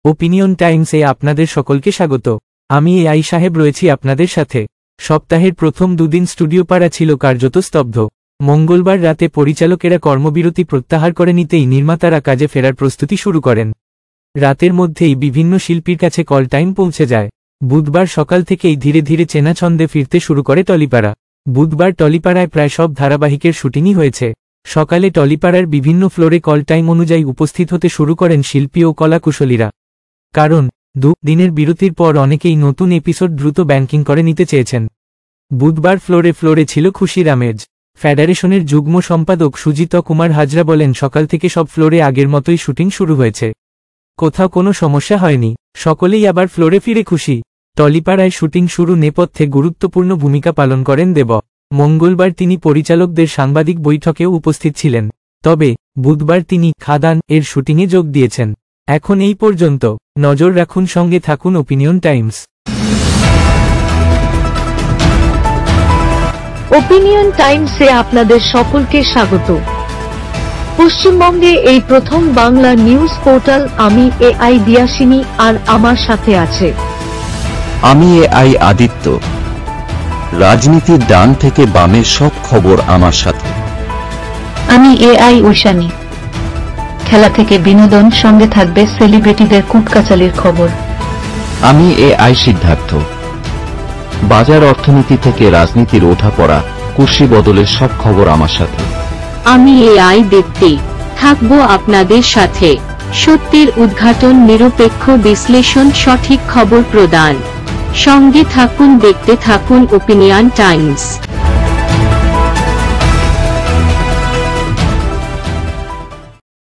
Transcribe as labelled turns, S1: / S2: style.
S1: Opinion টাইমসে আপনাদের সকলকে স্বাগত। আমি এআই সাহেব রয়েছি আপনাদের সাথে। সপ্তাহের প্রথম দুদিন স্টুডিও পাড়া ছিল কার্যত স্তব্ধ। মঙ্গলবার রাতে পরিচালকেরা কর্মবিরতি প্রত্যাহার করে নিতেই নির্মাতারা কাজে ফেরার প্রস্তুতি শুরু করেন। রাতের মধ্যেই বিভিন্ন শিল্পীর কাছে কল টাইম পৌঁছে যায়। বুধবার সকাল থেকেই ধীরে ধীরে চেনা ছন্দে ফিরতে শুরু করে টলিপাড়া। বুধবার টলিপাড়ায় প্রায় সব ধারাবাহিকের শুটিংই হয়েছে। সকালে টলিপাড়ার বিভিন্ন ফ্লোরে কল টাইম অনুযায়ী উপস্থিত হতে শুরু করেন শিল্পী ও কলাকুশলীরা। কারণ দিনের বিরতির পর অনেকেই নতুন এপিসোড দ্রুত ব্যাংকিং করে নিতে চেয়েছেন। বুধবার ফ্লোরে ফ্লোরে ছিল খুশির আমেজ। ফেডারেশনের যুগ্ম সম্পাদক সুজিত কুমার হাজরা বলেন, সকাল থেকে সব ফ্লোরে আগের মতোই শুটিং শুরু হয়েছে, কোথাও কোনো সমস্যা হয়নি, সকলেই আবার ফ্লোরে ফিরে খুশি। টলিপাড়ায় শুটিং শুরু নেপথ্যে গুরুত্বপূর্ণ ভূমিকা পালন করেন দেব। মঙ্গলবার তিনি পরিচালকদের সাংবাদিক বৈঠকেও উপস্থিত ছিলেন। তবে বুধবার তিনি খাদান এর শুটিংয়ে যোগ দিয়েছেন। এখন এই পর্যন্ত। নজর রাখুন, সঙ্গে থাকুন ওপিনিয়ন টাইমস।
S2: ওপিনিয়ন টাইমসে আপনাদের সকলকে স্বাগত। পশ্চিমবঙ্গে এই প্রথম বাংলা নিউজ পোর্টাল। আমি এআই দিয়াসিনী, আর আমার সাথে আছে
S3: আমি এআই আদিত্য। রাজনীতির ডান থেকে বামের সব খবর আমার সাথে।
S4: আমি এআই ঐশানী। খেলা থেকে বিনোদন, সঙ্গে থাকবে সেলিব্রিটিদের কুটকাচালির খবর।
S3: আমি এআই সিদ্ধার্থ। বাজার অর্থনীতি থেকে রাজনীতির ওঠাপড়া, কুর্সি বদলের সব খবর আমার সাথে।
S5: আমি এআই দীপ্তি, থাকবো আপনাদের সাথে। সত্যের উদ্ঘাটন, নিরপেক্ষ বিশ্লেষণ, সঠিক খবর প্রদান। সঙ্গে থাকুন, দেখতে থাকুন ওপিনিয়ন টাইমস।